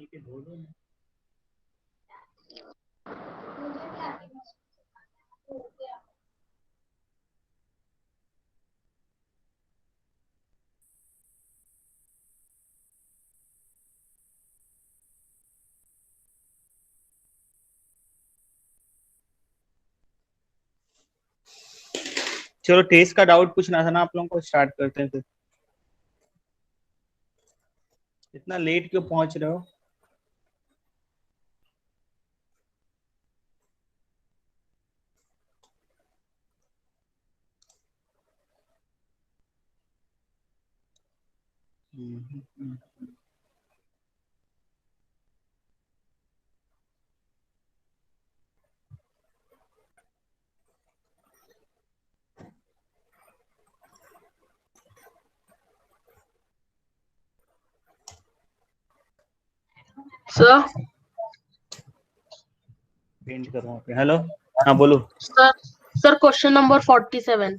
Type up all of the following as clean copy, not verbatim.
चलो टेस्ट का डाउट पूछना था ना आप लोगों को, स्टार्ट करते हैं फिर। इतना लेट क्यों पहुंच रहे हो? सर पेंट करो वहाँ पे। हेलो, हाँ बोलो। Sir question number 47।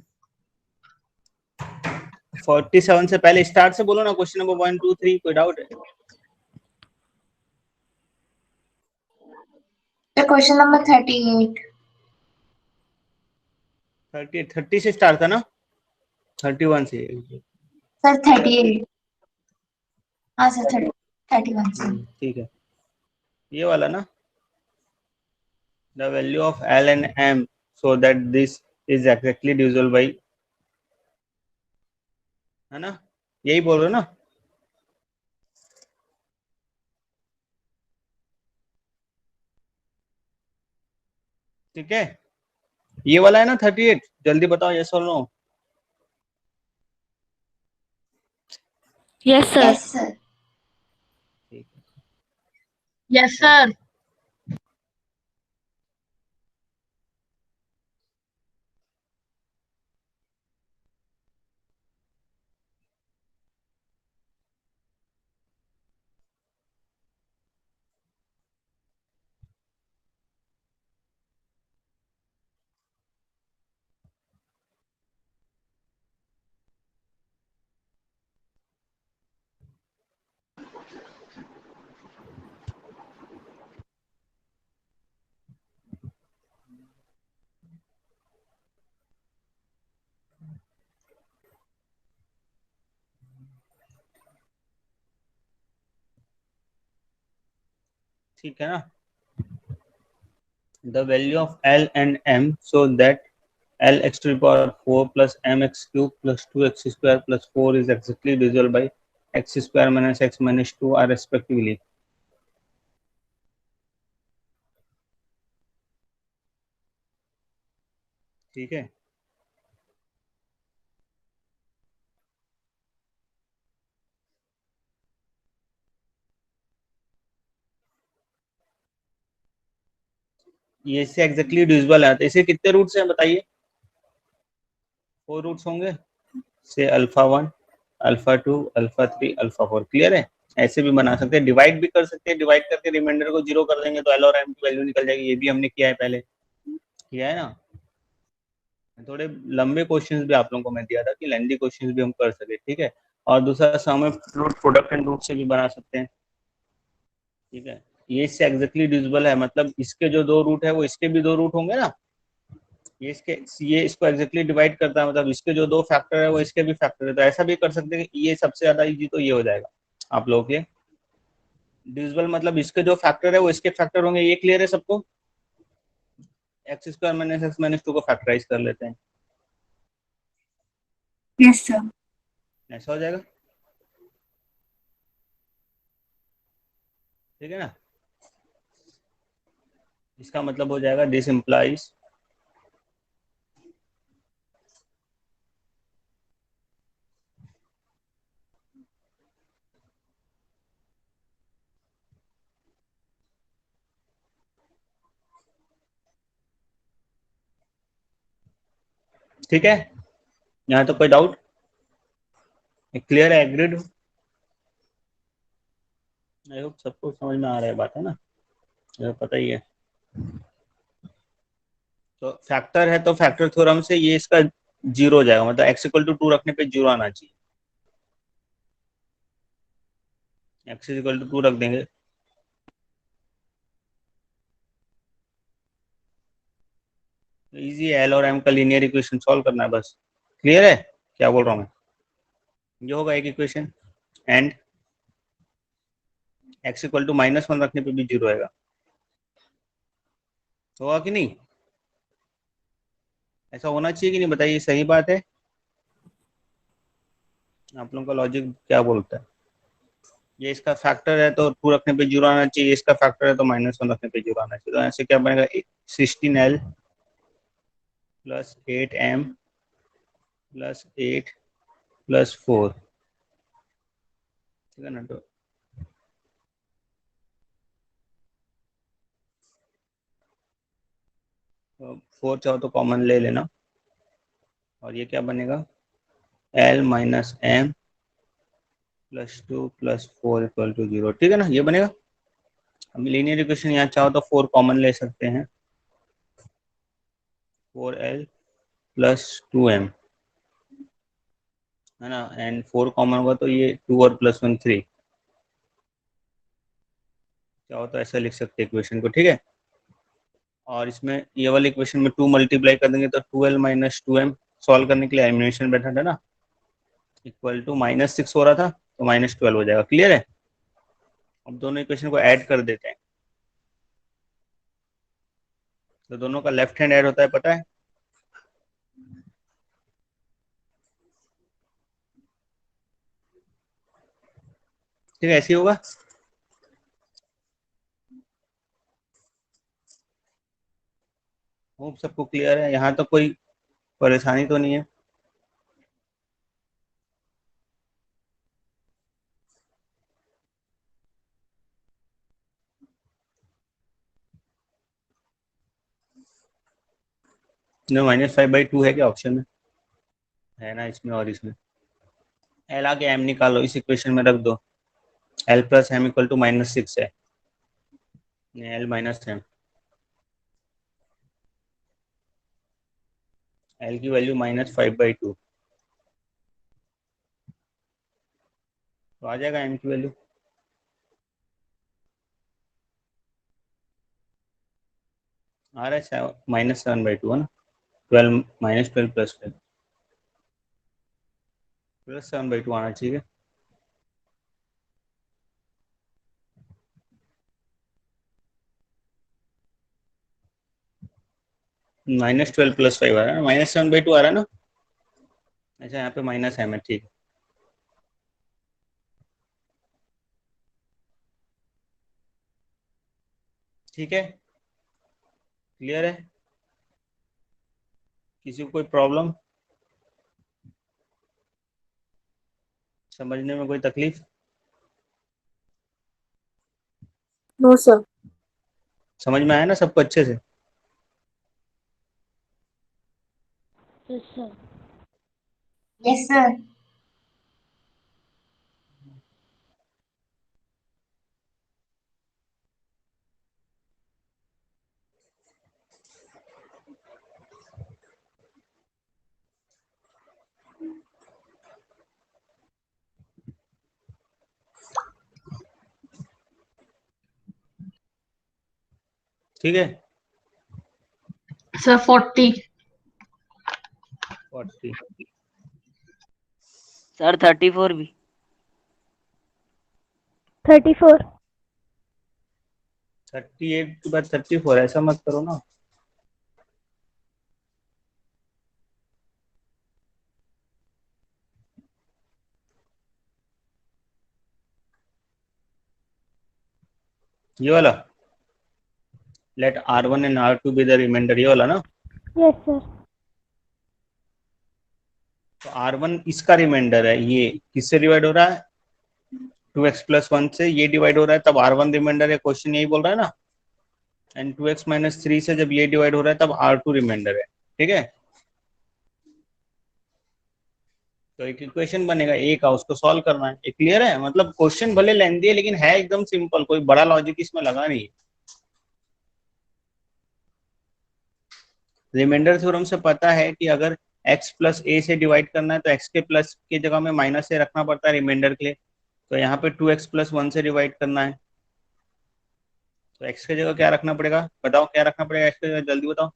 47 से पहले स्टार्ट से बोलो ना, क्वेश्चन नंबर 1 2 3। कोई डाउट है? Question number 38। 30 से स्टार्ट था ना? 31 से। सर 38। हाँ सर 31 से। ठीक है, ये वाला ना, the value of L and M so that this is exactly divisible by, है ना? यही बोल रहे हो ना? ठीक है, ये वाला है ना 38। जल्दी बताओ, यस और no. Yes sir. Yes sir. ठीक है, यस सर। ठीक है ना? The value of L and M so that L x to power 4 प्लस M x cube plus 2 x square plus 4 is exactly divisible by x square minus x minus 2 are respectively. ठीक है, ये इससे exactly divisible है। तो इसे कितने roots हैं बताइए? 4 रूट्स होंगे से alpha 1 alpha 2 alpha 3 alpha 4। Clear है? ऐसे भी बना सकते हैं, डिवाइड भी कर सकते हैं। डिवाइड करके रिमाइंडर को 0 कर देंगे तो एल और एम की वैल्यू निकल जाएगी। ये भी हमने किया है पहले, किया है ना? थोड़े लंबे क्वेश्चंस भी आप लोगों को मैं दिया था कि लेंथी क्वेश्चंस भी हम कर सके। ठीक है, और दूसरा सम ऑफ प्रोडक्ट एंड रूट से भी बना सकते हैं। ठीक है, ये इससे एग्जैक्टली डिविजिबल है, मतलब इसके जो 2 रूट है वो इसके भी 2 रूट होंगे ना। ये इसको एग्जैक्टली डिवाइड करता है, मतलब इसके जो 2 फैक्टर है वो इसके भी फैक्टर है। तो ऐसा भी कर सकते हैं कि ये सबसे ज्यादा इजी तो ये हो जाएगा आप लोगों के। डिविजिबल मतलब इसके जो फैक्टर है वो इसके फैक्टर होंगे। ये क्लियर है सबको? X square minus x minus 2 को फैक्टराइज कर लेते हैं, यस सर। ऐसा हो जाएगा। ठीक है ना? इसका मतलब हो जाएगा दिस इम्प्लाइज ठीक है, यहाँ तो कोई डाउट? क्लियर है? एग्रीड? आई होप सबको समझ में आ रहा है, बात है ना? पता ही है। तो फैक्टर है तो फैक्टर थ्योरम से ये इसका 0 हो जाएगा, मतलब x इक्वल टू 2 रखने पे 0 आना चाहिए। x इक्वल टू 2 रख देंगे इजी है, एल और एम का लीनियर इक्वेशन सॉल्व करना है बस। क्लियर है क्या बोल रहा हूँ मैं? ये होगा एक equation, and x equal to -1 रखने पे भी 0 आएगा। होगा कि नहीं? ऐसा होना चाहिए कि नहीं, बताइए, सही बात है? आप लोगों का लॉजिक क्या बोलता है? ये इसका फैक्टर है तो 2 रखने पे 0 आना चाहिए, इसका फैक्टर है तो -1 रखने पे 0 आना चाहिए। तो ऐसे क्या बनेगा, 16L plus 8M plus 8 plus 4, ठीक है ना? तो 4 चाहो तो कॉमन ले लेना, और ये क्या बनेगा, L minus M plus 2 plus 4 equal to 0, ठीक है ना? ये बनेगा। हम लीनियर इक्वेशन यहाँ चाहो तो 4 कॉमन ले सकते हैं, 4L प्लस 2M, है ना? एंड 4 कॉमन होगा तो ये 2 और +1 3, चाहो तो ऐसा लिख सकते हैं इक्वेशन को, ठीक है? और इसमें ये वाले इक्वेशन में 2 मल्टीप्लाई कर देंगे तो 2L माइनस 2M, सॉल्व करने के लिए एलिमिनेशन मेथड है ना, इक्वल टू -6 हो रहा था तो -12 हो जाएगा। क्लियर है? अब दोनों इक्वेशन को ऐड कर देते हैं, तो दोनों का लेफ्ट हैंड ऐड होता है, पता है? ठीक है, ऐसे ही होगा। होप सबको क्लियर है, यहाँ तो कोई परेशानी तो नहीं है? -5/2 है क्या ऑप्शन में? है ना, इसमें और इसमें। एल आके एम निकालो, इस इक्वेशन में रख दो, L plus M equal to -6 है, एल माइनस एम, एल की वैल्यू -5/2, तो आ जाएगा एम की वैल्यू। आ रहा है -7/2 है ना, 12 -12 +7/2 आना चाहिए। -12 + 5 आ रहा है ना, -7/2 आ रहा है ना। अच्छा, यहाँ पे माइनस एम है, ठीक है। ठीक है, क्लियर है? किसी को कोई प्रॉब्लम, समझने में कोई तकलीफ? No, sir. समझ में आया ना सबको अच्छे से? Yes, sir. Yes, sir. ठीक है, Sir, 40. 40, सर 34 भी। 34. 38 के बाद 34, ऐसा मत करो ना। ये वाला, let R1 and R2 be the remainder, ये वाला ना। Yes, sir. तो R1 इसका रिमाइंडर है, ये किससे डिवाइड हो रहा है, 2x + 1 से ये डिवाइड हो रहा है, तब R1 रिमाइंडर है, क्वेश्चन यही बोल रहा है ना। एंड 2x - 3 से जब ये डिवाइड हो रहा है तब R2 रिमाइंडर है, ठीक है? तो एक इक्वेशन बनेगा ए का, उसको सॉल्व करना है। ये क्लियर है? मतलब क्वेश्चन भले लेंदी है लेकिन है एकदम सिंपल, कोई बड़ा लॉजिक इसमें लगा नहीं है। रिमाइंडर थ्योरम से पता है कि अगर x + a से डिवाइड करना है तो x के प्लस की जगह में माइनस से रखना पड़ता है रिमाइंडर के लिए। तो यहाँ पे 2x + 1 से डिवाइड करना है, तो x की जगह क्या रखना पड़ेगा, बताओ क्या रखना पड़ेगा x की जगह, जल्दी बताओ।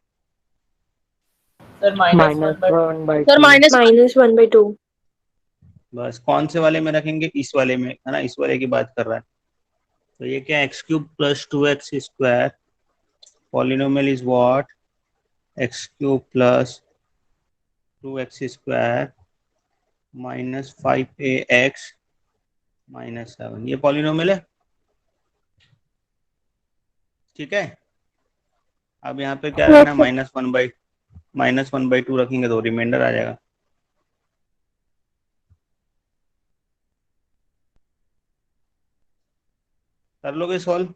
सर -1/2 सर -1/2 बस कौन से वाले में रखेंगे, इस वाले में, है ना, इस वाले की बात कर रहा है। तो ये क्या, x³ + 2x², polynomial is what, x³ + 2x² - 5ax - 7, ये पॉलिनोमियल है, ठीक है। अब यहाँ पे क्या रखना है, -1/2 रखेंगे तो रिमाइंडर आ जाएगा। कर लोगे सॉल्व,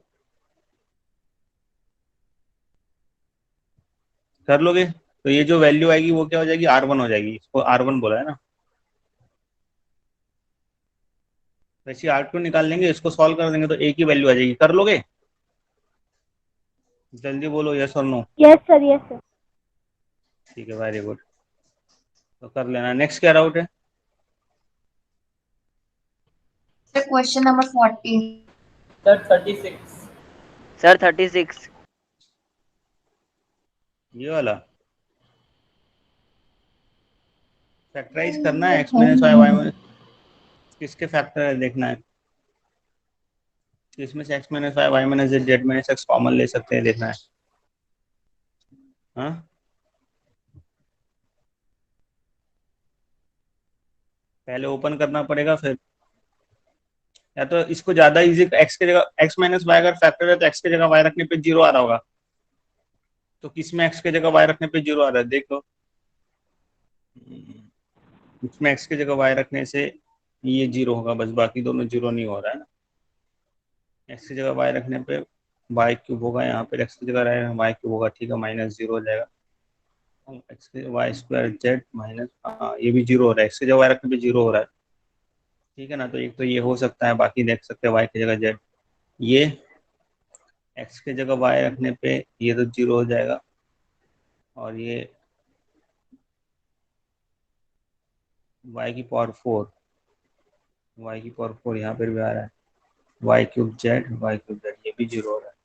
कर लोगे। तो ये जो वैल्यू आएगी वो क्या हो जाएगी, R1 हो जाएगी, इसको R1 बोला है ना। वैसे R2 निकाल लेंगे, इसको सॉल्व कर देंगे तो एक ही वैल्यू आ जाएगी। कर लोगे, जल्दी बोलो, यस और no. Yes sir, yes sir. ठीक है, वेरी गुड, तो कर लेना। नेक्स्ट क्या डाउट है? Sir, question number 40. Sir 36 sir 36 ये वाला फैक्टराइज करना है, x - y y किसके फैक्टर है देखना है, इसमें से x - y y - z z - x common ले सकते हैं, देखना है। हाँ, पहले ओपन करना पड़ेगा, फिर या तो इसको ज्यादा इजी, x के जगह x - y अगर फैक्टर है तो x के जगह y रखने पे 0 आ रहा होगा, तो किस में x के जगह y रखने पे 0 आ रहा है, देख लो। इसमें x की जगह y रखने से ये 0 होगा बस, बाकी दोनों 0 नहीं हो रहा है ना। x की जगह y रखने पे y³ होगा, यहाँ पे x की जगह y³ होगा, ठीक है, -0 हो जाएगा। y² z माइनस, ये भी 0 हो रहा है, x की जगह y रखने पे 0 हो रहा है, ठीक है ना। तो एक तो ये हो सकता है, बाकी देख सकते हैं y की जगह z, ये x की जगह y रखने पे ये तो 0 हो जाएगा, और ये y⁴, y⁴ यहाँ पर भी आ रहा है, y³ z ये भी 0 हो रहा है।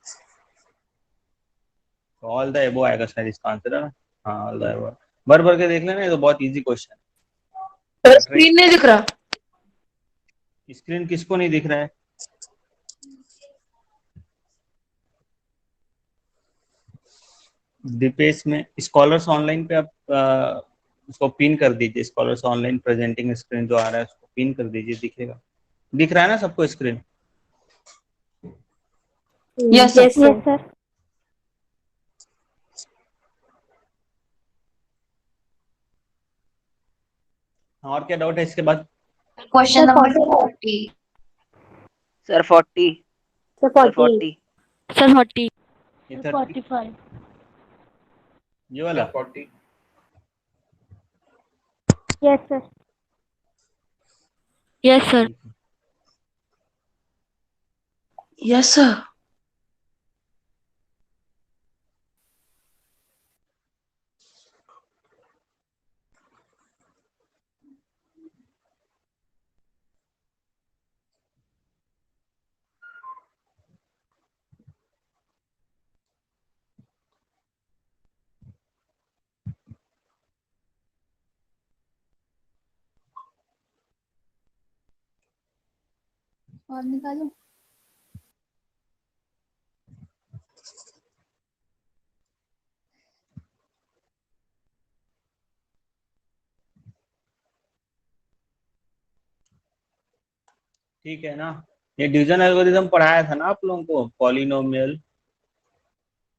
तो ऑल द एबो आएगा शायद इसका आंसर, है ना। हाँ, ऑल द एबो। भर भर के देख लेना, ये तो बहुत इजी क्वेश्चन है। सर स्क्रीन नहीं दिख रहा। स्क्रीन किसको नहीं दिख रहा है? दीपेश में स्कॉलर्स ऑनलाइन पे आप उसको पिन कर दीजिए, स्कॉलर्स ऑनलाइन प्रेजेंटिंग स्क्रीन जो आ रहा है उसको पिन कर दीजिए, दिखेगा। दिख रहा है ना सबको स्क्रीन? Yes yes sir. और क्या डाउट है इसके बाद? Question number 40. Sir 40 sir sir 40 40 sir 40 ये सर 45 ये वाला 40 yes sir. Yes sir. Yes sir. और निकालो। ठीक है ना। ये डिवीजन एल्गोरिथम पढ़ाया था ना आप लोगों को, पॉलिनोमियल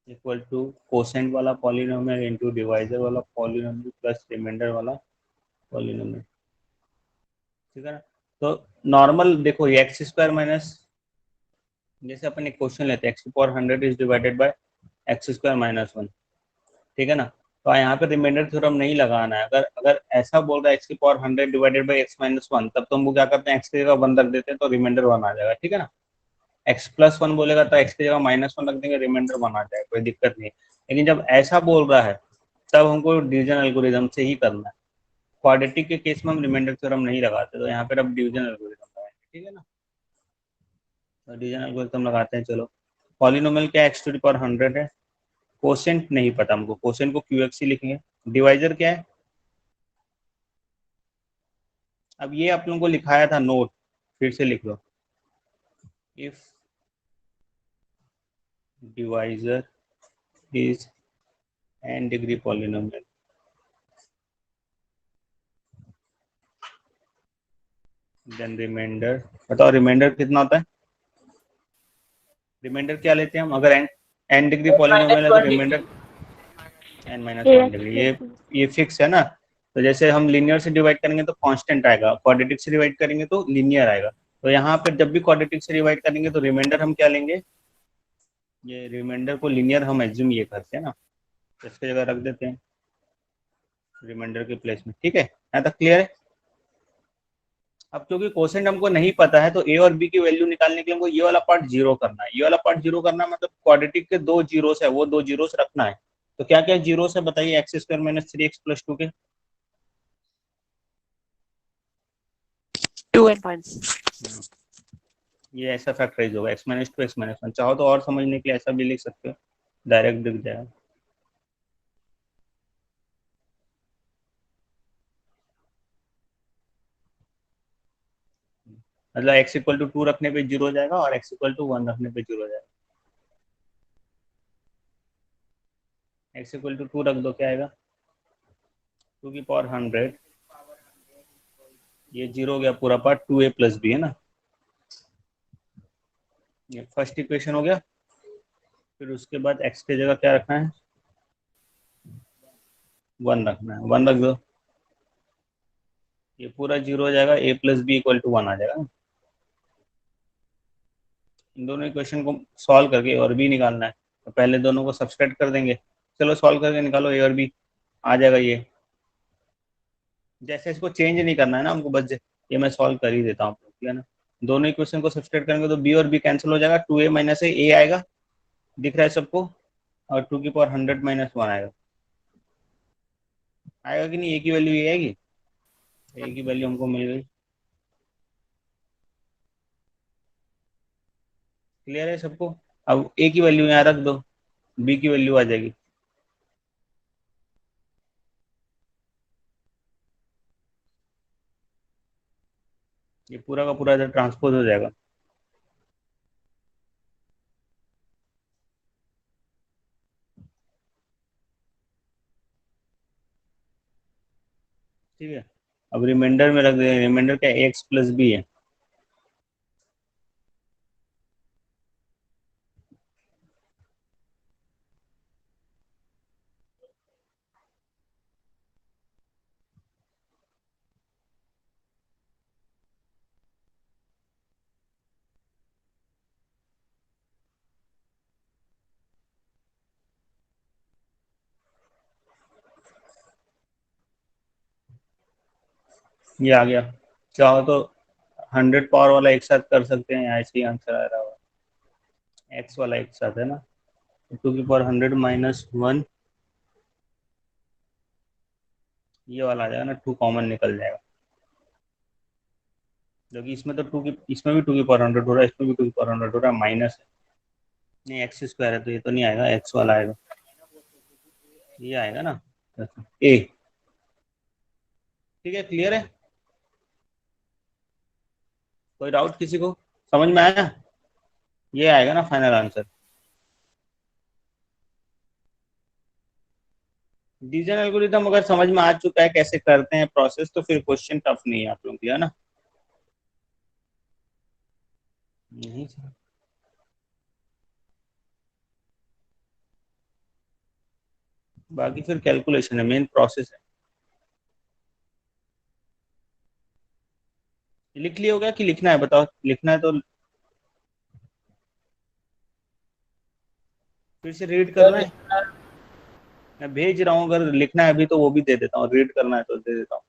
इक्वल टू कोसेंट वाला पॉलिनोमियल इनटू डिवाइजर वाला पॉलिनोमियल प्लस रिमाइंडर वाला पॉलिनोमियल, ठीक है ना। तो नॉर्मल देखो, ये x² माइनस, जैसे अपन एक क्वेश्चन लेते हैं, x⁴ is divided by x² - 1, ठीक है ना। तो यहाँ पे रिमाइंडर थ्योरम नहीं लगाना है। अगर अगर ऐसा बोल रहा है x⁴ डिवाइडेड बाय x - 1, तब तो हम क्या करते हैं, x की जगह 1 रख देते हैं तो रिमाइंडर 1 आ जाएगा, ठीक है ना। x+1 बोलेगा तो x की जगह -1 रख देंगे, रिमाइंडर 1 आ जाएगा, कोई दिक्कत नहीं। लेकिन जब ऐसा बोल रहा है तब हमको डिवीजन एल्गोरिथम से ही करना है। क्वाड्रेटिक के केस में हम रिमाइंडर थ्योरम नहीं लगाते, तो यहाँ पर अब डिवीजन एल्गोरिथम लगाएंगे, ठीक है ना। तो डिवीजन एल्गोरिथम लगाते हैं, चलो। पॉलिनोमियल क्या x⁴ है, कोसेंट नहीं पता हमको, कोसेंट को QX ही लिखेंगे, डिवाइजर क्या है? अब ये आप लोगों को लिखाया था नोट, फिर से लिख लो। If divisor is n degree polynomial, then remainder, बताओ रिमाइंडर कितना होता है? रिमाइंडर क्या लेते हैं हम? अगर n डिग्री पॉलिनोमियल है तो remainder n minus one degree, ये फिक्स है ना। तो जैसे हम लीनियर से डिवाइड करेंगे तो कांस्टेंट आएगा, क्वाड्रेटिक से डिवाइड करेंगे तो लीनियर आएगा। तो यहाँ पे जब भी क्वाड्रेटिक से डिवाइड करेंगे तो रिमाइंडर हम क्या लेंगे? ये रिमाइंडर को लीनियर हम एज्यूम ये करते हैं ना, तो इसकी जगह रख देते हैं रिमाइंडर के प्लेस में। ठीक है, यहाँ तक क्लियर है? अब क्योंकि कोसेंट हमको नहीं पता है तो ए और बी की वैल्यू निकालने के लिए हमको ये वाला पार्ट जीरो करना है। ये वाला पार्ट जीरो करना मतलब क्वाड्रेटिक के दो जीरोस है, वो दो जीरोस रखना है। तो क्या क्या जीरोस है बताइए? X square minus 3x plus 2 के 2 and 1. ये ऐसा फैक्टराइज होगा x माइनस 2 x माइनस 1। चाहो तो और समझने के लिए ऐसा भी लिख सकते हो, डायरेक्ट दिख जाएगा। मतलब x इक्वल टू 2 रखने पे जीरो हो जाएगा और x इक्वल टू 1 रखने पे जीरो हो जाएगा। x इक्वल टू 2 रख दो, क्या आएगा? 2 की पावर 100, ये जीरो हो गया पूरा पार्ट, 2a प्लस बी है ना। ये फर्स्ट इक्वेशन हो गया। फिर उसके बाद x की जगह क्या रखना है? 1 रखना है, 1 रख दो, ये पूरा जीरो हो जाएगा, a plus B equal to 1 आ जाएगा। इन दोनों इक्वेशन को सॉल्व करके और बी निकालना है, तो पहले दोनों को सब्सट्रैक्ट कर देंगे। चलो सॉल्व करके निकालो, ए और बी आ जाएगा। ये जैसे इसको चेंज नहीं करना है ना हमको, बस ये मैं सॉल्व कर ही देता हूँ, ठीक है ना। दोनों इक्वेशन को सब्सट्रैक्ट करेंगे तो बी और बी कैंसिल हो जाएगा, 2a माइनस ए आएगा, दिख रहा है सबको, और 2 की पावर 100 माइनस 1 आएगा। आएगा कि नहीं? ए की वैल्यू ये आएगी, ए की वैल्यू हमको मिल गई। क्लियर है सबको? अब ए की वैल्यू यहाँ रख दो, बी की वैल्यू आ जाएगी। ये पूरा का पूरा इधर ट्रांसपोज हो जाएगा। ठीक है, अब रिमाइंडर में रख दे, रिमाइंडर क्या एक्स प्लस बी है। ये आ गया। चाहो तो 100 पावर वाला एक साथ कर सकते हैं, ऐसे ही आंसर आ रहा होगा। एक्स वाला एक साथ है ना, 2 की पावर 100 माइनस 1, ये वाला आ जाएगा ना, 2 कॉमन निकल जाएगा। जो कि इसमें तो इसमें भी 2 की पावर 100 हो रहा है, इसमें भी 2 की पावर 100 हो रहा है, माइनस है। नहीं, एक्स स्क्वायर है तो ये तो नहीं आएगा, एक्स वाला आएगा, ये आएगा ना ए। ठीक है, क्लियर है? कोई डाउट किसी को? समझ में आया? ये आएगा ना फाइनल आंसर। डिवीजन एल्गोरिथम अगर समझ में आ चुका है कैसे करते हैं प्रोसेस, तो फिर क्वेश्चन टफ नहीं है आप लोगों के लिए, है ना। नहीं सर, बाकी फिर कैलकुलेशन है, मेन प्रोसेस है। लिख लिया होगा कि लिखना है? बताओ, लिखना है तो फिर से रीड करना है। मैं भेज रहा हूँ, अगर लिखना है अभी तो वो भी दे देता हूँ, रीड करना है तो दे देता हूँ।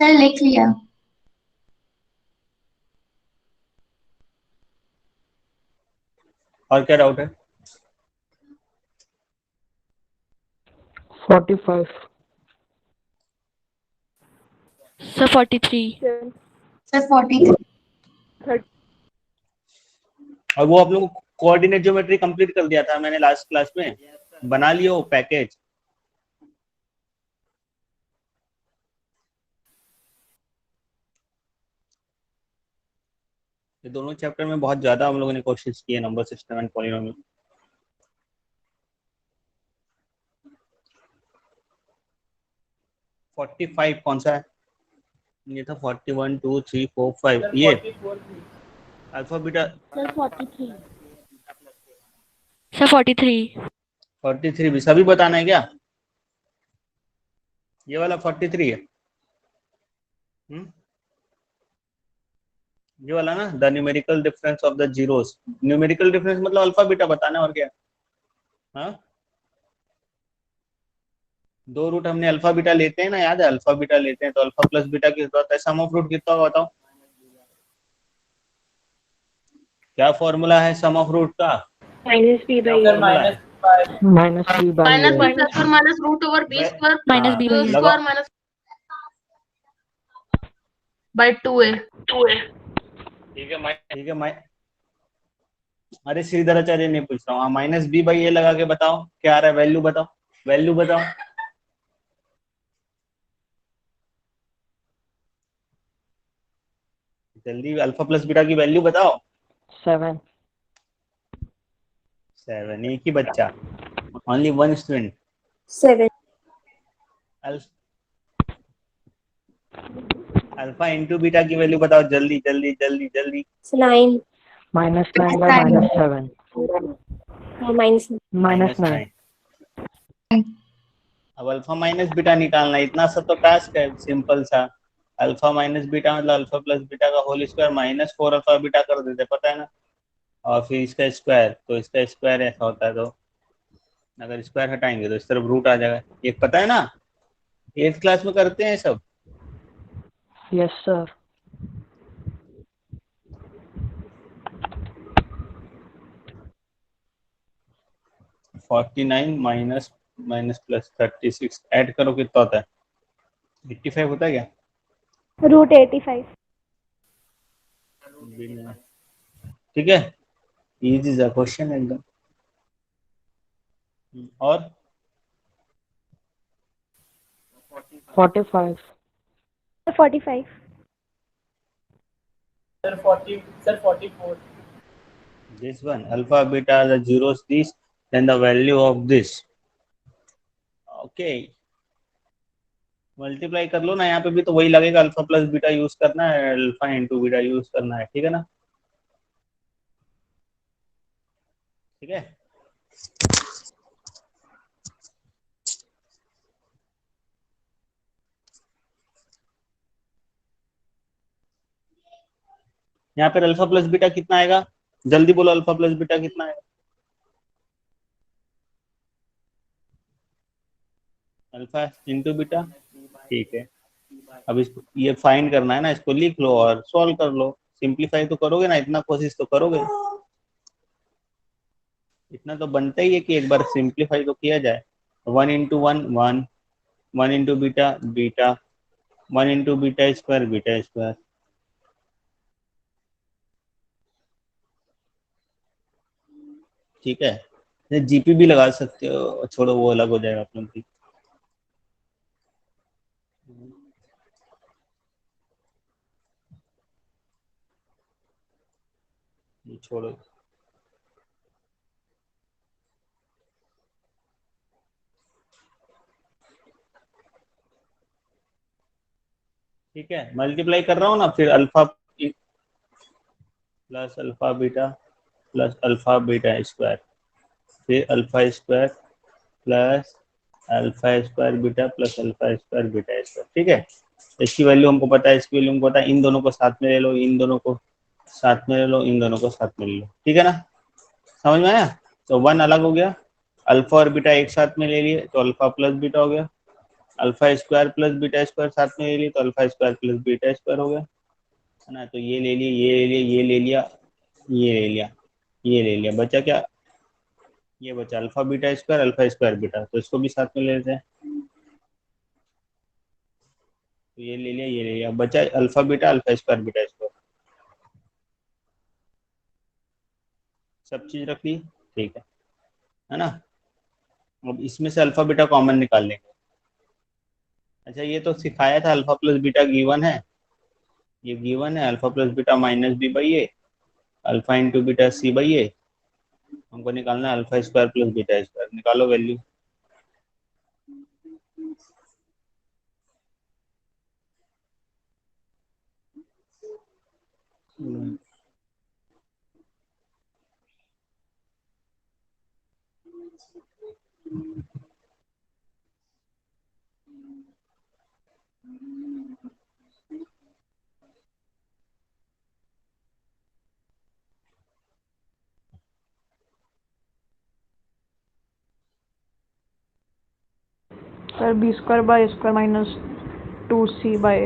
सर लिख लिया। और क्या डाउट है? 45. Sir, 43. सर 43। और वो आप लोगों को कोऑर्डिनेट ज्योमेट्री कंप्लीट कर दिया था मैंने लास्ट क्लास में, बना लियो वो पैकेज। ये दोनों चैप्टर में बहुत ज्यादा हम लोगों ने कोशिश की है, number system and polynomial. Forty five कौन सा है? ये था 41 2 3 4 5, ये अल्फा बीटा। Sir, 43. Sir, 43. 43 भी सभी बताना है क्या? ये वाला 43 है। ये वाला ना, the numerical difference of the zeros. Numerical difference मतलब अल्फा बीटा बताना है, और क्या? हाँ, दो रूट हमने अल्फा बीटा लेते हैं ना, याद है? अल्फा बीटा लेते हैं तो अल्फा प्लस बीटा कितना होता है? सम ऑफ रूट कितना होगा बताओ? क्या फॉर्मूला है सम ऑफ रूट का? Minus B by क्या फॉर्मूला है? Minus B by minus A. B sir minus root over B square minus B by A. लगा। Square minus by 2a। ठीक है अरे श्रीधराचार्य नहीं पूछ रहा हूँ, माइनस बी बाई ए लगा के बताओ क्या आ रहा है, वैल्यू बताओ, वैल्यू बताओ। जल्दी अल्फा प्लस बीटा की वैल्यू बताओ। 7. 7, एक ही बच्चा, only one student. 7. Alpha into beta की वैल्यू बताओ, जल्दी जल्दी जल्दी जल्दी। 9. Minus 9 by minus 7. Minus. Minus 9. 9। अब अल्फा माइनस बीटा निकालना, इतना सा तो टास्क है सिंपल सा। अल्फा माइनस बीटा मतलब अल्फा प्लस बीटा का whole square minus 4 alpha beta कर देते, पता है ना? और फिर इसका स्क्वायर, तो इसका स्क्वायर ऐसा होता है, तो अगर स्क्वायर हटाएंगे तो इस तरफ रूट आ जाएगा। ये पता है ना, 8th क्लास में करते हैं सब। Yes, sir. Forty nine minus minus plus 36 add करो कितना होता है? 85 होता है क्या? Root 85. ठीक है, इजी सा क्वेश्चन एकदम। और 45. 45. Sir 44। this one alpha beta the zeros this, then the value of this, okay, multiply कर लो ना, यहाँ पे भी तो वही लगेगा, अल्फा प्लस बीटा यूज करना है, अल्फा इंटू बीटा यूज करना है, ठीक है ना? ठीक है, यहाँ पे अल्फा प्लस बीटा कितना आएगा? जल्दी बोलो, अल्फा प्लस बीटा कितना आएगा? अल्फा इंटू बीटा, ठीक है। अब इसको ये फाइंड करना है ना, इसको लिख लो और सॉल्व कर लो। सिंप्लीफाई तो करोगे ना, इतना कोशिश तो करोगे, इतना तो बनता ही है कि एक बार सिंप्लीफाई तो किया जाए। 1 into 1 1, 1 into beta beta, 1 into beta square beta square. ठीक है, जीपी भी लगा सकते हो, छोड़ो वो अलग हो जाएगा अपने की। छोड़ो, ठीक है, मल्टीप्लाई कर रहा हूँ ना, फिर alpha plus alpha beta plus alpha beta square, फिर alpha square plus alpha square beta plus alpha square beta square. ठीक है, इसकी वैल्यू हमको पता है, इसकी वैल्यू हमको पता है, इन दोनों को साथ में ले लो, इन दोनों को साथ में ले लो, इन दोनों को साथ में ले लो, ठीक है ना? समझ में आया? तो 1 अलग हो गया, अल्फा और बीटा एक साथ में ले लिए तो अल्फा प्लस बीटा हो गया, alpha square plus beta square साथ में ले लिए तो alpha square plus beta square हो गया, है ना। तो ये ले लिए, ये ले लिया, ये ले लिया, ये ले लिया, ये ले लिया, बचा क्या, ये बचा alpha beta square, alpha square beta, तो इसको भी साथ में ले लेते हैं। तो ये ले लिया, ये ले लिया, बचा alpha beta, alpha square beta square, सब चीज रख ली, ठीक है ना। अब इसमें से अल्फा बीटा कॉमन निकाल लेंगे। अच्छा, ये तो सिखाया था अल्फा प्लस बीटा गिवन है, ये गिवन है alpha plus beta minus B by A, alpha into beta C by A, हमको निकालना है alpha square plus beta square, निकालो value. Sir B square by square minus 2c by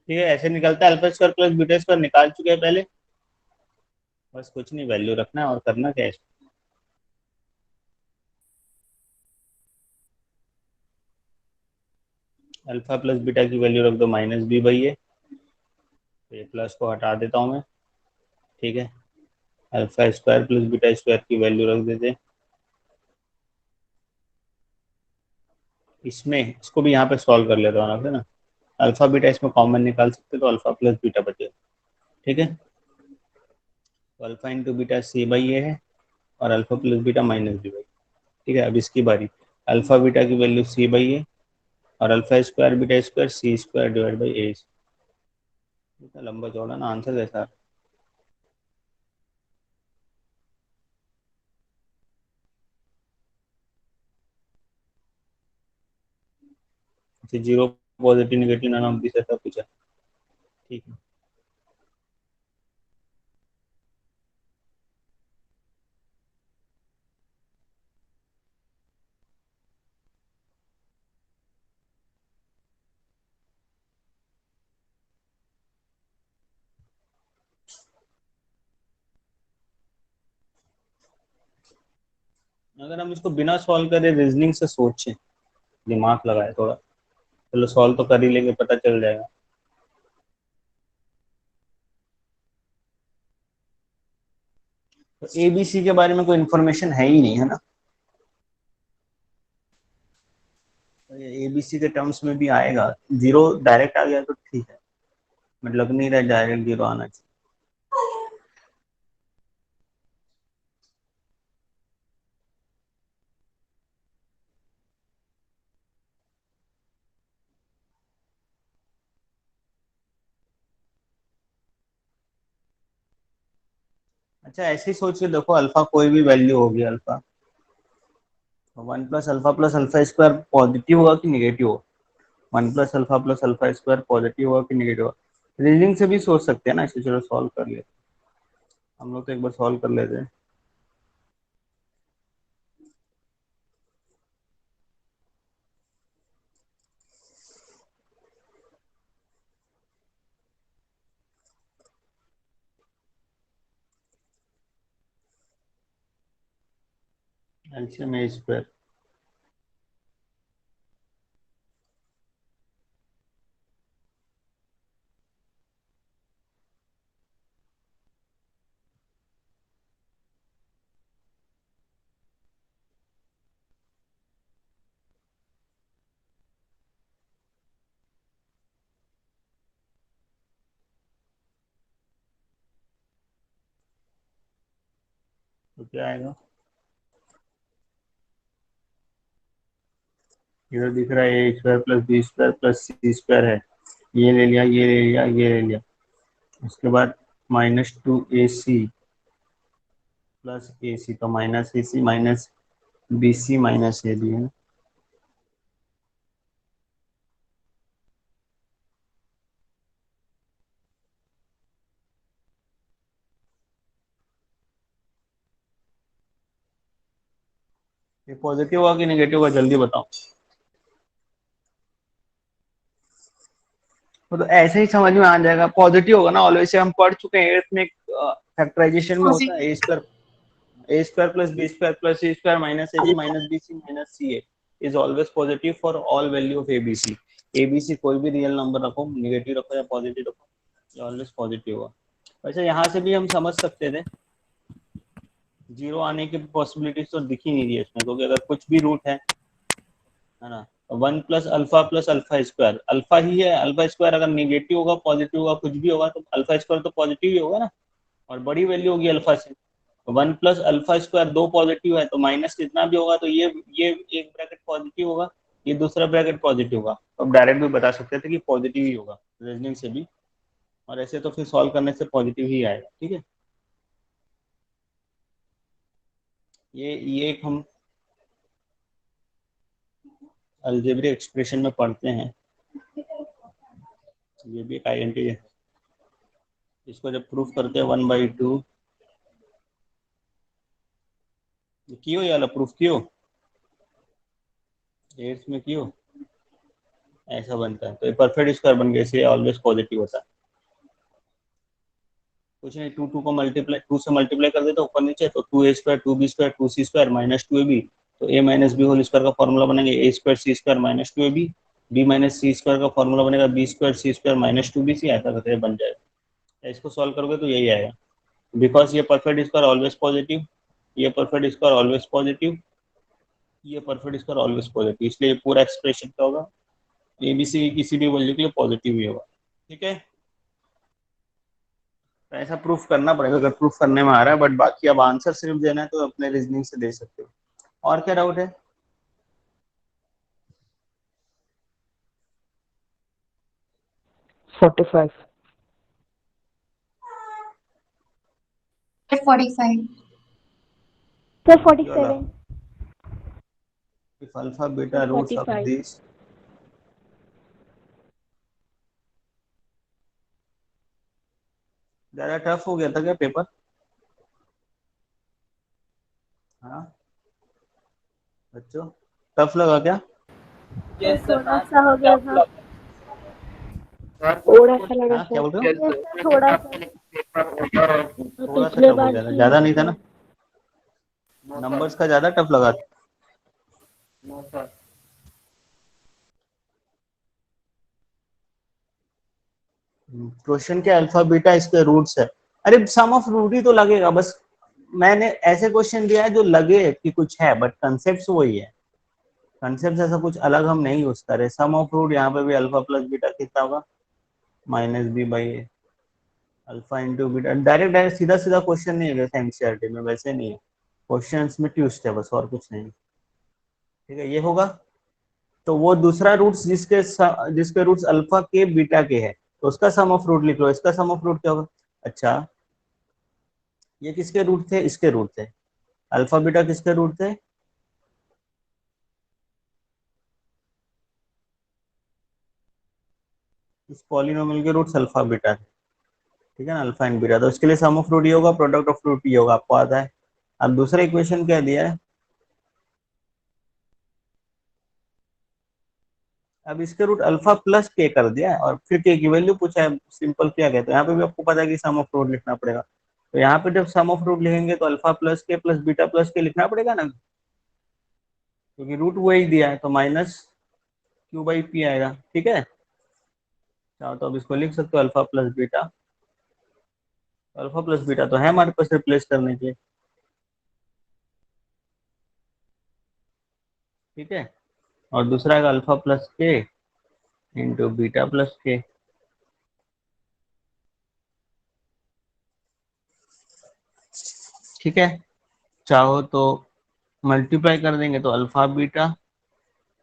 ठीक है, ऐसे निकलता है alpha square plus beta square, निकाल चुके हैं पहले, बस कुछ नहीं, वैल्यू रखना है और करना क्या है। अल्फा प्लस बीटा की वैल्यू रख दो माइनस बी बाई ए, तो ये प्लस को हटा देता हूँ मैं, ठीक है। Alpha square plus beta square की वैल्यू रख देते, इसमें इसको भी यहाँ पे सॉल्व कर लेता हूँ ना, अल्फा बीटा इसमें कॉमन निकाल सकते तो अल्फा प्लस बीटा बचे, ठीक है। तो alpha into beta C by A है और alpha plus beta minus B by, ठीक है। अब इसकी बारी, अल्फा बीटा की वैल्यू सी बाई ए और alpha square beta square C square divide by A, इतना लंबा चौड़ा ना आंसर कैसा। Zero positive negative none of this ऐसा पूछा, ठीक है। अगर हम इसको बिना सॉल्व करे रीजनिंग से सोचें, दिमाग लगाए थोड़ा, चलो सॉल्व तो कर ही लेंगे, पता चल जाएगा। तो एबीसी के बारे में कोई इन्फॉर्मेशन है ही नहीं, है ना। एबीसी के टर्म्स में भी आएगा, जीरो डायरेक्ट आ गया तो ठीक है, बट लग नहीं रहा डायरेक्ट जीरो आना चाहिए। अच्छा, ऐसे ही सोच के देखो, अल्फा कोई भी वैल्यू होगी alpha, one plus alpha square positive होगा कि निगेटिव होगा, प्लस अल्फा स्क्वायर पॉजिटिव होगा कि निगेटिव होगा, रीजनिंग से भी सोच सकते हैं ना इसे। चलो सॉल्व कर लेते, हम लोग तो एक बार सॉल्व कर लेते हैं। एलसीएम ए स्क्वायर, तो क्या आएगा, इधर दिख रहा है A square plus B square plus C square है, ये ले लिया, ये ले लिया, ये ले लिया, उसके बाद -2ac प्लस ए सी, तो -ac minus B C minus A B है। ये पॉजिटिव होगा कि नेगेटिव होगा, जल्दी बताओ। वो तो ऐसे ही समझ में आ जाएगा, पॉजिटिव होगा ना ऑलवेज, से हम पढ़ चुके हैं एट्थ में, फैक्टराइजेशन में होता है A square plus B square plus C square minus A B minus B C minus C A is always positive for all value of A B C. A B C कोई भी रियल नंबर रखो, नेगेटिव रखो या positive रखो, ये ऑलवेज पॉजिटिव होगा। वैसे यहाँ से भी हम समझ सकते थे, जीरो आने की पॉसिबिलिटीज तो दिख ही नहीं रही है इसमें, क्योंकि अगर कुछ भी रूट है ना, 1 प्लस अल्फा स्क्वायर, अल्फा ही है, अल्फा स्क्वायर अगर नेगेटिव होगा पॉजिटिव होगा कुछ भी होगा तो अल्फा स्क्वायर तो पॉजिटिव ही होगा ना, और बड़ी वैल्यू होगी अल्फा से। 1 प्लस अल्फा स्क्वायर दो पॉजिटिव है तो माइनस कितना भी होगा तो ये एक ब्रैकेट पॉजिटिव होगा, ये दूसरा ब्रैकेट पॉजिटिव होगा, तो अब डायरेक्ट भी बता सकते थे कि पॉजिटिव ही होगा रीजनिंग से भी, और ऐसे तो फिर सॉल्व करने से पॉजिटिव ही आएगा। ठीक है, ये एक हम अलजेब्रिक एक्सप्रेशन में पढ़ते हैं, ये भी एक आइडेंटिटी है, इसको जब प्रूफ करते हैं 1/2 क्यों, ये वाला प्रूफ क्यों एट्थ में क्यों ऐसा बनता है, तो ये परफेक्ट स्क्वायर बन गया, इसलिए ऑलवेज पॉजिटिव होता है। कुछ नहीं, टू को मल्टीप्लाई, 2 से मल्टीप्लाई कर देते ऊपर नीचे, तो 2a square 2b square 2c square minus 2ab, तो a minus B whole square का फॉर्मूला बनेगा a square c square minus 2ab, b minus c square का फॉर्मूला बनेगा b square c square minus 2bc, ऐसा करके बन जाएगा। इसको सॉल्व करोगे तो यही आएगा, बिकॉज ये परफेक्ट स्क्वायर ऑलवेज पॉजिटिव, ये परफेक्ट स्क्वायर ऑलवेज पॉजिटिव, ये परफेक्ट स्क्वायर ऑलवेज पॉजिटिव, इसलिए पूरा एक्सप्रेशन क्या होगा, एबीसी किसी भी वैल्यू के लिए पॉजिटिव ही होगा। ठीक है, तो ऐसा प्रूफ करना पड़ेगा अगर प्रूफ करने में आ रहा है, बट बाकी अब आंसर सिर्फ देना है तो अपने रीजनिंग से दे सकते हो। और क्या डाउट है? 45. 45. Sir, 47. If alpha beta roots of 45. these, ज्यादा टफ हो गया था क्या पेपर? हाँ बच्चों, टफ लगा क्या? Yes, sir. थोड़ा सा हो गया था, Sir, थोड़ा सा लगा हाँ क्या सर। बोल रहे हो? Yes, sir, थोड़ा सा। थोड़ा सा पिछले टफ हो बार गया था, की- ज्यादा नहीं था ना? नंबर्स का ज्यादा टफ लगा था? No, sir. क्वेश्चन के अल्फा बीटा इसके रूट्स है, अरे सम ऑफ रूट ही तो लगेगा बस, मैंने ऐसे क्वेश्चन दिया है जो लगे कि कुछ है बट कंसेप्ट वही है, कंसेप्ट ऐसा कुछ अलग हम नहीं यूज कर रहे। सम ऑफ रूट यहाँ पे भी अल्फा प्लस बीटा कितना होगा, minus B by A, alpha into beta, direct direct सीधा सीधा क्वेश्चन नहीं है जैसे एनसीईआरटी में, वैसे नहीं है, क्वेश्चंस में ट्विस्ट है बस और कुछ नहीं। ठीक है, ये होगा, तो वो दूसरा रूट्स जिसके रूट्स अल्फा के बीटा के है तो उसका सम ऑफ रूट लिख लो, इसका सम ऑफ रूट क्या होगा? अच्छा, ये किसके रूट थे? इसके रूट थे, अल्फा बीटा किसके रूट थे? इस पॉलिनोमियल के रूट्स अल्फा बीटा थे, ठीक है ना, अल्फा एंड बीटा, तो इसके लिए सम ऑफ रूट ये होगा, प्रोडक्ट ऑफ रूट ये होगा, आपको आता है। अब दूसरा इक्वेशन क्या दिया है, अब इसके रूट अल्फा प्लस के कर दिया है और फिर के की वैल्यू पूछा है, सिंपल किया गया, तो यहाँ पे भी आपको पता है कि सम ऑफ रूट लिखना पड़ेगा, तो यहाँ पे जब सम ऑफ रूट लिखेंगे तो अल्फा प्लस के प्लस बीटा प्लस के लिखना पड़ेगा ना, क्योंकि रूट वही दिया है, तो माइनस क्यू बाई पी आएगा। ठीक है, चाहो तो अब इसको लिख सकते हो alpha plus beta, alpha plus beta तो है हमारे पास रिप्लेस करने के, ठीक है, और दूसरा है अल्फा प्लस के इंटू बीटा प्लस के, ठीक है, चाहो तो मल्टीप्लाई कर देंगे तो alpha beta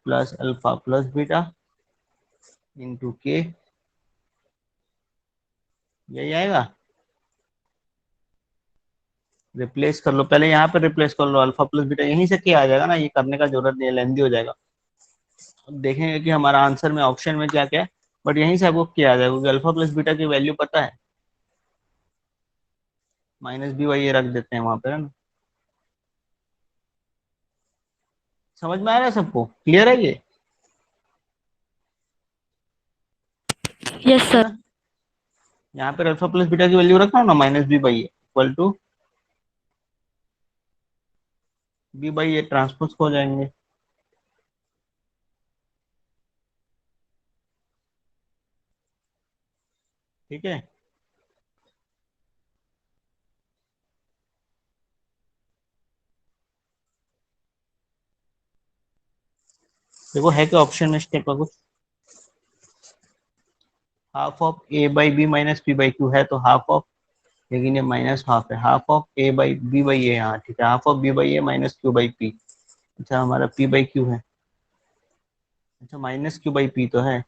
plus beta into के, यही आएगा। रिप्लेस कर लो, पहले यहाँ पे रिप्लेस कर लो, अल्फा प्लस बीटा यहीं से क्या आ जाएगा ना, ये करने का जरूरत नहीं है, लेंदी हो जाएगा। अब देखेंगे कि हमारा आंसर में ऑप्शन में क्या क्या है, बट यहीं से आपको क्या आ जाएगा, क्योंकि अल्फा प्लस बीटा की वैल्यू पता है, माइनस बी वाई ये रख देते हैं वहां पे, है ना। समझ में आ रहा है सबको? क्लियर है ये? यस है सर। ना? यहाँ पे अल्फा प्लस बीटा की वैल्यू रखा हूँ ना, minus B by A equal to B by A transpose हो जाएंगे। ठीक है, देखो है क्या ऑप्शन में स्टेप का कुछ? Half of A by B minus P by Q है, तो हाफ ऑफ, लेकिन ये माइनस हाफ है, half of A by B by A, हाँ ठीक है, half of B by A minus Q by P. अच्छा हमारा पी बाई क्यू है, अच्छा माइनस क्यू बाई पी तो है,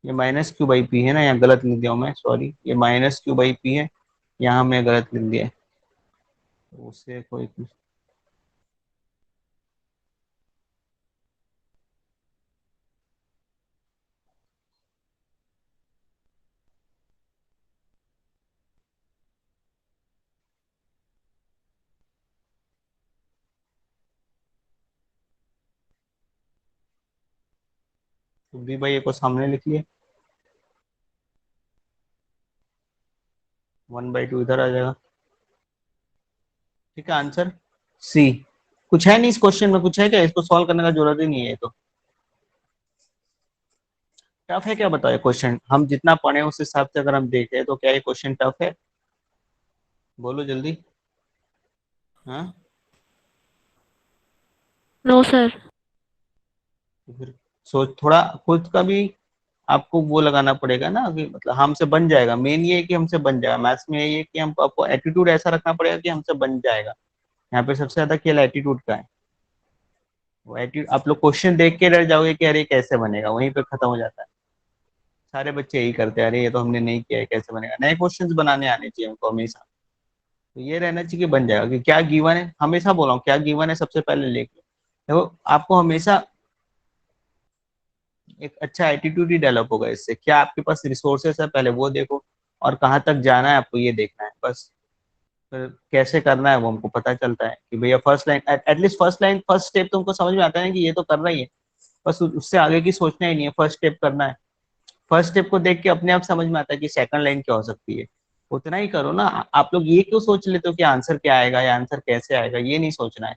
ये माइनस क्यू बाई पी है ना, यहाँ गलत लिख दिया हूँ मैं, सॉरी, ये माइनस क्यू बाई पी है, यहाँ मैं गलत लिख दिया है, तो उससे कोई कुछ तो बी बाई ए को सामने लिख लिए, 1/2 इधर आ जाएगा। ठीक है, आंसर सी। कुछ है नहीं इस क्वेश्चन में, कुछ है क्या? इसको सॉल्व करने का जरूरत ही नहीं है, ये तो टफ है क्या बताओ? ये क्वेश्चन हम जितना पढ़े उस हिसाब से अगर हम देखें तो क्या ये क्वेश्चन टफ है? बोलो जल्दी। हाँ, नो सर। तो फिर सोच, थोड़ा खुद का भी आपको वो लगाना पड़ेगा ना कि मतलब हमसे बन जाएगा। मेन ये है कि हमसे बन जाएगा, मैथ्स में ये है कि हम आपको एटीट्यूड ऐसा रखना पड़ेगा कि हमसे बन जाएगा। यहाँ पे सबसे ज्यादा खेल एटीट्यूड का है। वो एटीट्यूड, आप लोग क्वेश्चन देख के डर जाओगे कि अरे कैसे बनेगा, वहीं पे खत्म हो जाता है। सारे बच्चे यही करते हैं, अरे ये तो हमने नहीं किया है, कैसे बनेगा? नए क्वेश्चंस बनाने आने चाहिए हमको हमेशा। तो ये रहना चाहिए कि बन जाएगा, कि क्या गिवन है, हमेशा बोला हूँ क्या गिवन है सबसे पहले लिख लो। देखो आपको हमेशा एक अच्छा एटीट्यूड ही डेवलप होगा इससे। क्या आपके पास रिसोर्सेस है पहले वो देखो, और कहाँ तक जाना है आपको ये देखना है बस। फिर कैसे करना है वो हमको पता चलता है कि भैया first line, at least first line, first step तुमको समझ में आता है कि ये तो करना ही है, बस उससे आगे की सोचना ही नहीं है, फर्स्ट स्टेप करना है। फर्स्ट स्टेप को देख के अपने आप समझ में आता है कि सेकंड लाइन क्या हो सकती है। उतना ही करो ना। आप लोग ये क्यों सोच लेते हो कि आंसर क्या आएगा या आंसर कैसे आएगा, ये नहीं सोचना है।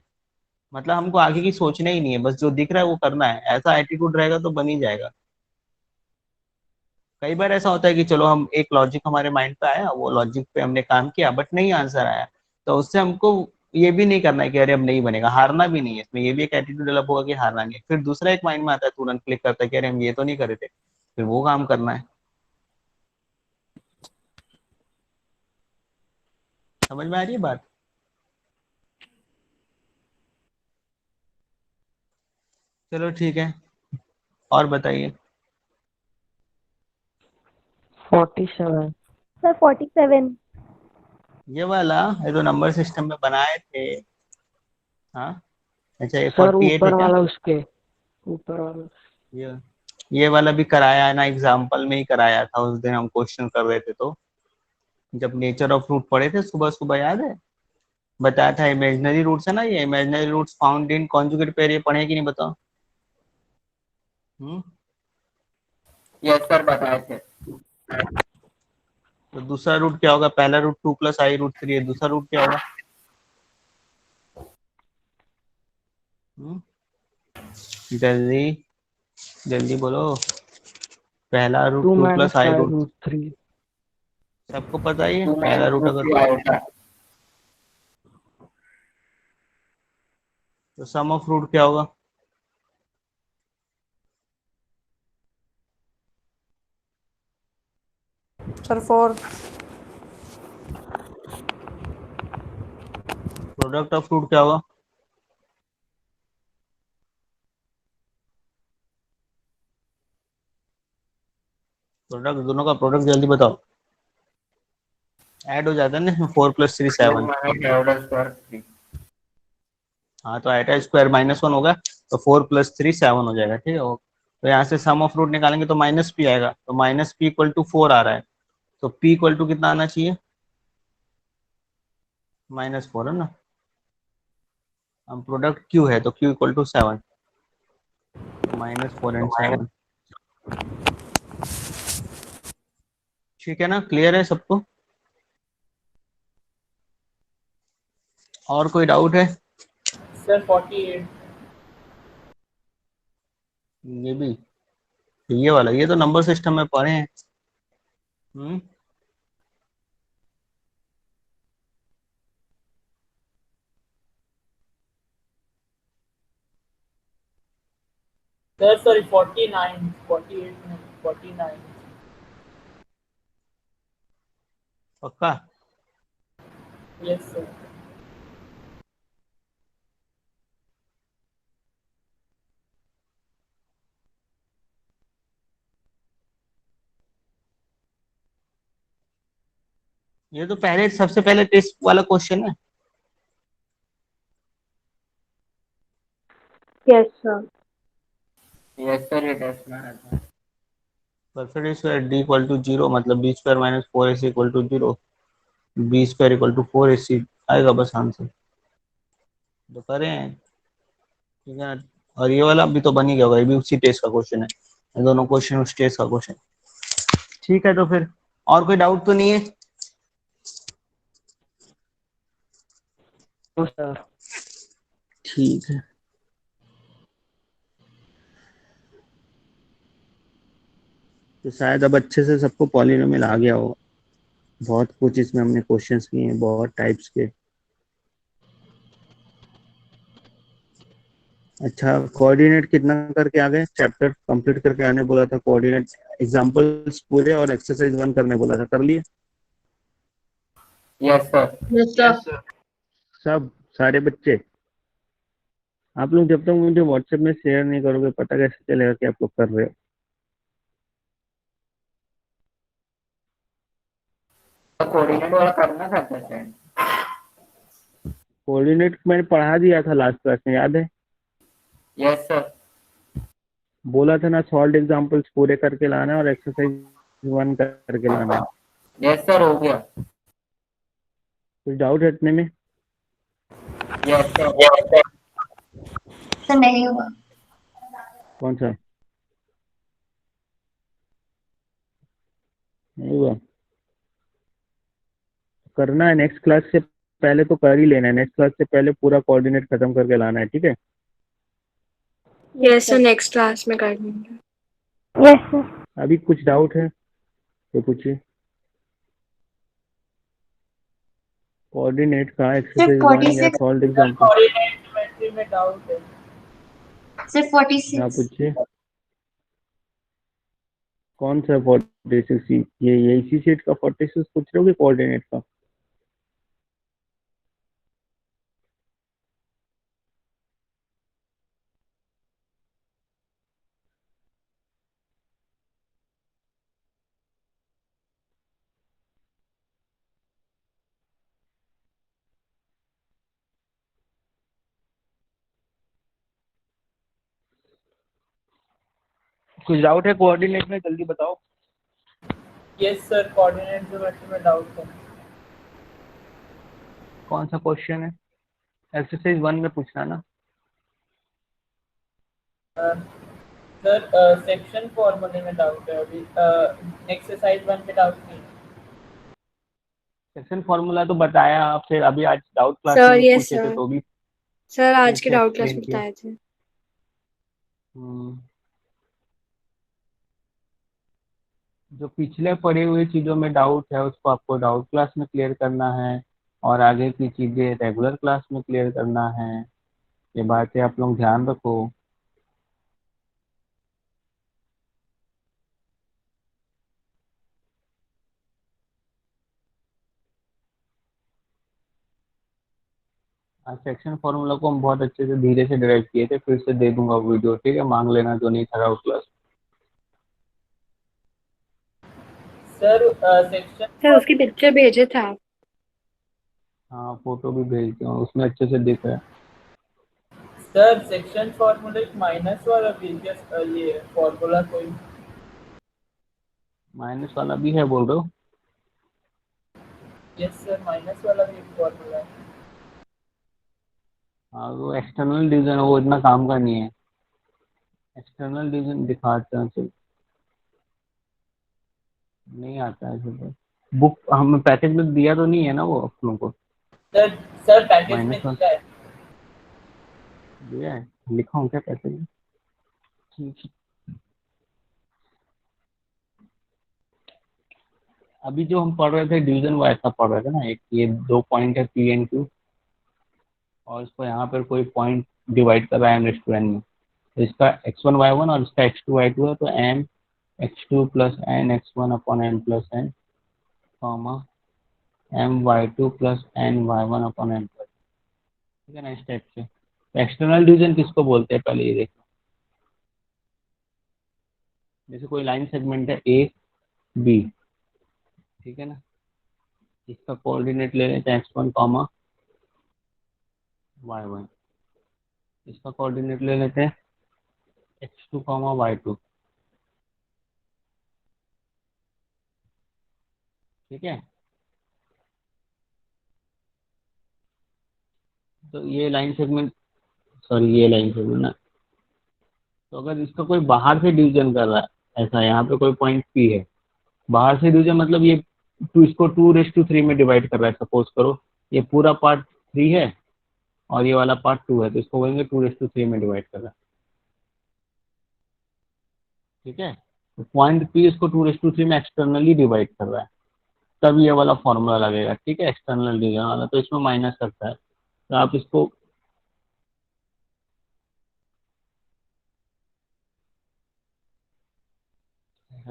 मतलब हमको आगे की सोचना ही नहीं है, बस जो दिख रहा है वो करना है। ऐसा एटीट्यूड रहेगा तो बन ही जाएगा। कई बार ऐसा होता है कि चलो हम एक लॉजिक हमारे माइंड पे आया, वो लॉजिक पे हमने काम किया बट नहीं आंसर आया, तो उससे हमको ये भी नहीं करना है कि अरे अब नहीं बनेगा, हारना भी नहीं है इसमें। ये भी एक एटीट्यूड डेवलप होगा कि हारना नहीं है। फिर दूसरा एक माइंड में आता है, तुरंत क्लिक करता है कि अरे हम ये तो नहीं कर रहे थे, फिर वो काम करना है। समझ में आ रही है बात? चलो ठीक है, और बताइए। 47. सर 47। ये वाला ये तो नंबर सिस्टम में बनाए थे। हाँ, अच्छा ये सर 48 है ऊपर क्या? वाला उसके ऊपर वाला. ये ये वाला भी कराया है ना, एग्जाम्पल में ही कराया था उस दिन हम क्वेश्चन कर रहे थे, तो जब नेचर ऑफ रूट पढ़े थे सुबह सुबह, याद है? बताया था इमेजिनरी रूट्स है ना, ये imaginary roots found in conjugate pair, ये पढ़े कि नहीं बताओ? हम्म। यस सर बताए थे। तो दूसरा रूट क्या होगा? पहला रूट 2 प्लस आई रूट 3 है, दूसरा रूट क्या होगा? हम्म, जल्दी जल्दी बोलो। पहला रूट 2 2 minus प्लस आई 5 रूट, root 3. सबको पता ही है 2 पहला minus रूट root अगर, 3 आएगा। तो सम ऑफ रूट क्या होगा? सर 4. प्रोडक्ट ऑफ रूट क्या होगा? प्रोडक्ट, दोनों का प्रोडक्ट जल्दी बताओ। ऐड हो जाता है ना, 4 प्लस 3 2 7। minus order square 3। हाँ तो एटा स्क्वायर -1 होगा, तो 4 प्लस 3 7 हो जाएगा। ठीक है, तो यहाँ से सम ऑफ रूट निकालेंगे तो माइनस पी आएगा, तो माइनस पी इक्वल टू 4 आ रहा है, तो पी इक्वल टू कितना आना चाहिए? -4 है ना। हम प्रोडक्ट क्यू है तो क्यू इक्वल टू 7, -4 and 7। ठीक है ना, क्लियर है सबको? और कोई डाउट है? सर 48। ये भी, ये वाला, ये तो नंबर सिस्टम में पढ़े हैं। सर सॉरी 49, 48 नहीं 49। पक्का? Yes sir. ये तो पहले, सबसे पहले टेस्ट वाला क्वेश्चन है। Yes, sir. यस सर, ये टेस्ट में आता है। Perfect square D equal to 0, मतलब B square minus 4ac equal to 0, B square equal to 4ac आएगा बस आंसर। तो करें हैं, ठीक है। और ये वाला भी तो बन ही गया होगा, ये भी उसी टेस्ट का क्वेश्चन है, ये दोनों क्वेश्चन उस टेस्ट का क्वेश्चन। ठीक है, तो फिर और कोई डाउट तो नहीं है? तो सर ठीक है, तो शायद अब अच्छे से सबको पॉलिनोमियल आ गया होगा। बहुत कुछ इसमें हमने क्वेश्चंस किए हैं, बहुत टाइप्स के। अच्छा, कोऑर्डिनेट कितना करके आ गए? चैप्टर कंप्लीट करके आने बोला था, कोऑर्डिनेट एग्जांपल्स पूरे और एक्सरसाइज 1 करने बोला था, कर लिए यस सर। Yes, sir. सब? सारे बच्चे? आप लोग जब तक मुझे व्हाट्सएप में शेयर नहीं करोगे, पता कैसे चलेगा कि आप लोग कर रहे हो? कोऑर्डिनेट वाला करना था सर। कोऑर्डिनेट मैंने पढ़ा दिया था लास्ट क्लास में, याद है? Yes sir. बोला था ना, सॉल्व एग्जांपल्स पूरे करके लाना है और एक्सरसाइज 1 करके लाना है। यस सर, हो गया। कुछ डाउट है इतने में? Yes sir. सर नहीं हुआ। कौन सा नहीं हुआ? करना है, नेक्स्ट क्लास से पहले तो कर ही लेना है, नेक्स्ट क्लास से पहले पूरा कोऑर्डिनेट खत्म करके लाना है, ठीक है? Yes, sir. Next class में कर लेंगे. Yes, sir. अभी कुछ डाउट है तो पूछिए। कोऑर्डिनेट का एक्सरसाइज 1 या 46. Solve sir example? Coordinate geometry में डाउट है। Sir, क्या 46. पूछिए? कौन सा 46? ये इसी सेट का 46 पूछ रहे हो कि कोऑर्डिनेट का? कुछ डाउट है कोऑर्डिनेट में? जल्दी बताओ। यस सर, कोऑर्डिनेट ज्योमेट्री में डाउट है। कौन सा क्वेश्चन है? एक्सरसाइज 1 में पूछना ना। सर सेक्शन फॉर्मूले में डाउट है अभी, एक्सरसाइज 1 में डाउट नहीं है। सेक्शन फॉर्मूला तो बताया आपसे, अभी आज डाउट क्लास Sir, में yes, पूछे थे sir. तो भी सर आज फिर के से डाउट क्लास एक्सप्लेन में किया। बताए थे. जो पिछले पढ़ी हुई चीजों में डाउट है उसको आपको डाउट क्लास में क्लियर करना है, और आगे की चीजें रेगुलर क्लास में क्लियर करना है। ये बातें आप लोग ध्यान रखो। आज सेक्शन फॉर्मूला को हम बहुत अच्छे से धीरे से डिराइव किए थे, फिर से दे दूंगा वीडियो, ठीक है? मांग लेना जो नहीं था doubt class. Sir section sir उसकी पिक्चर भेजे थे आप. हाँ, फोटो भी भेज दूँ, उसमें अच्छे से दिख रहा है। सर सेक्शन फॉर्मूले माइनस वाला प्रीवियस ये फॉर्मूला कोई। माइनस वाला भी है बोल रहे हो? यस सर, माइनस वाला भी एक फॉर्मूला है। हाँ वो एक्सटर्नल डिवीजन वो इतना काम का नहीं है, एक्सटर्नल डिवीजन दिखाते हैं सिर्फ, नहीं आता है सिर्फ। बुक हमें पैकेज में दिया तो नहीं है ना वो आप लोगों को? सर पैकेज में माइनस वन दिया है। दिया है, लिखा हूँ क्या पैकेज में? ठीक है। अभी जो हम पढ़ रहे थे डिवीजन वो ऐसा पढ़ रहे थे ना, एक ये 2 पॉइंट है पी एन क्यू, और इसको यहाँ पर कोई पॉइंट डिवाइड कर रहा है m/n में, तो इसका x1 y1 और इसका x2 y2 है, तो m x2 plus n x1 upon m plus n comma m y2 plus n y1 upon m plus, ठीक है ना, इस टाइप से। तो एक्सटर्नल डिवीजन किसको बोलते हैं पहले ये देखो। जैसे कोई लाइन सेगमेंट है ए बी, ठीक है ना, इसका कोऑर्डिनेट ले लेते हैं x1 कॉमा y1, इसका कोऑर्डिनेट ले लेते हैं x2 कॉमा y2, ठीक है। तो ये लाइन सेगमेंट, सॉरी ये लाइन सेगमेंट ना, तो अगर इसका कोई बाहर से डिवीजन कर रहा है, ऐसा यहाँ पे कोई पॉइंट पी है, बाहर से डिवीजन मतलब ये इसको 2/3 में डिवाइड कर रहा है, सपोज करो ये पूरा पार्ट 3 है और ये वाला पार्ट 2 है, तो इसको बोलेंगे 2/3 में डिवाइड कर रहा है, ठीक है। तो पॉइंट पी इसको 2/3 में एक्सटर्नली डिवाइड कर रहा है, तब ये वाला फॉर्मूला लगेगा, ठीक है, एक्सटर्नल डिवीजन वाला। तो इसमें माइनस करता है, तो आप इसको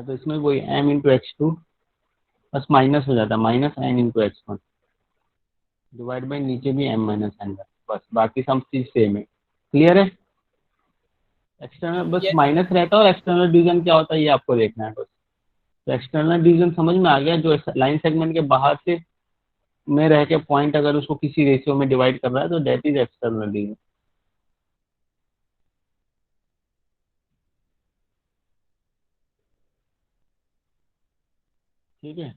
तो इसमें वही m इंटू x2 बस माइनस हो जाता है, minus n into x1 divide by नीचे भी m माइनस n, बस बाकी सब चीज सेम है। क्लियर है? एक्सटर्नल बस Yes. माइनस रहता है, और एक्सटर्नल डिवीजन क्या होता है ये आपको देखना है बस। तो एक्सटर्नल डिवीजन समझ में आ गया, जो लाइन सेगमेंट के बाहर से में रह के पॉइंट अगर उसको किसी रेशियो में डिवाइड कर रहा है तो दैट इज एक्सटर्नल डिवीजन। ठीक है,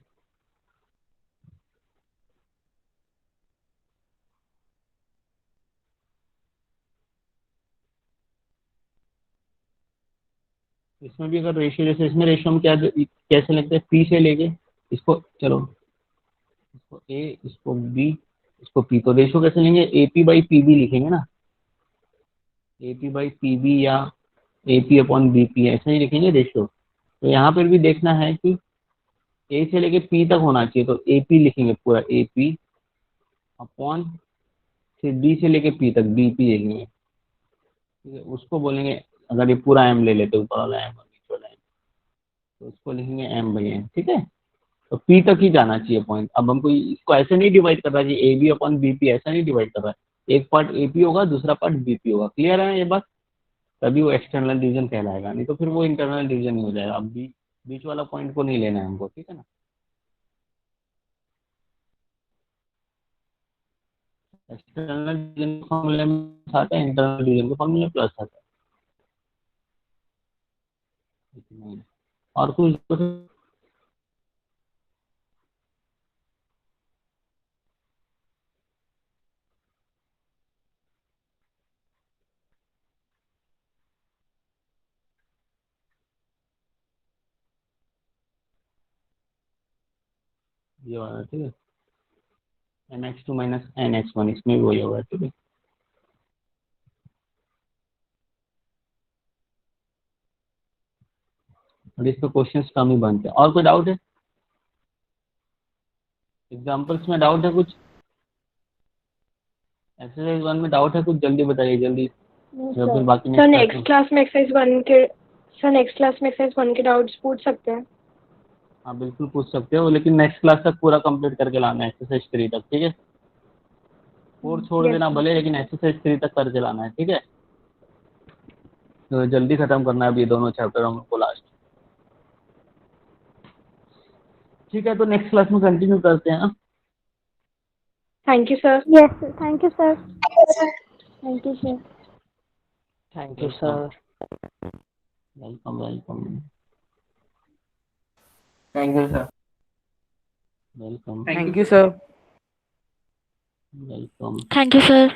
इसमें भी अगर रेशियो, जैसे इसमें रेशियो हम क्या कैसे लिखते हैं, पी से लेके इसको, चलो इसको ए, इसको बी, इसको पी, तो रेशियो कैसे लेंगे, A P by P B लिखेंगे ना, A P by P B या A P upon B P, ऐसा ही लिखेंगे रेशियो। तो यहाँ पर भी देखना है कि ए से लेके पी तक होना चाहिए, तो ए पी लिखेंगे पूरा, ए पी अपॉन फिर बी से लेके पी तक बी पी लिखेंगे, ठीक है। उसको बोलेंगे, अगर ये पूरा एम ले लेते ऊपर वाला एम और नीचे वाला एम, तो उसको लिखेंगे एम बाई एम, ठीक है। तो पी तक ही जाना चाहिए पॉइंट। अब हमको इसको ऐसे नहीं डिवाइड कर रहा है A B upon B P, ऐसा नहीं डिवाइड कर रहा है, एक पार्ट ए पी होगा दूसरा पार्ट बी पी होगा। क्लियर है ये बात? तभी वो एक्सटर्नल डिवीजन कहलाएगा, नहीं तो फिर वो इंटरनल डिवीजन ही हो जाएगा। अब बीच वाला पॉइंट को नहीं लेना है हमको, ठीक है ना। एक्सटर्नल डिवीजन के फॉर्मूले में आता है, इंटरनल डिवीजन के फॉर्मूले प्लस आता है। और कुछ ये वाला, ठीक है, mx2 माइनस nx1, इसमें भी वही होगा, ठीक है। और इस पे क्वेश्चंस कम ही बनते हैं। और कोई डाउट है? एग्जांपल्स में डाउट है कुछ? एक्सरसाइज 1 में डाउट है कुछ? जल्दी बताइए जल्दी, या फिर बाकी सर नेक्स्ट नेक्स्ट क्लास में एक्सरसाइज 1 के डाउट्स पूछ सकते हैं? हाँ बिल्कुल पूछ सकते हो, लेकिन नेक्स्ट क्लास तक पूरा कंप्लीट करके लाना है, एक्सरसाइज 3 तक, ठीक है। 4 छोड़ Yes, देना sir. भले, लेकिन एक्सरसाइज 3 तक करके लाना है, ठीक है। तो जल्दी खत्म करना है अभी दोनों चैप्टर हम लोग को लास्ट, ठीक है। तो नेक्स्ट क्लास में कंटिन्यू करते हैं। Thank you, sir. Yes, sir. Thank you, sir. Thank you, sir. Thank you sir. Welcome welcome thank you sir. Welcome thank you sir. Welcome. Thank you, sir.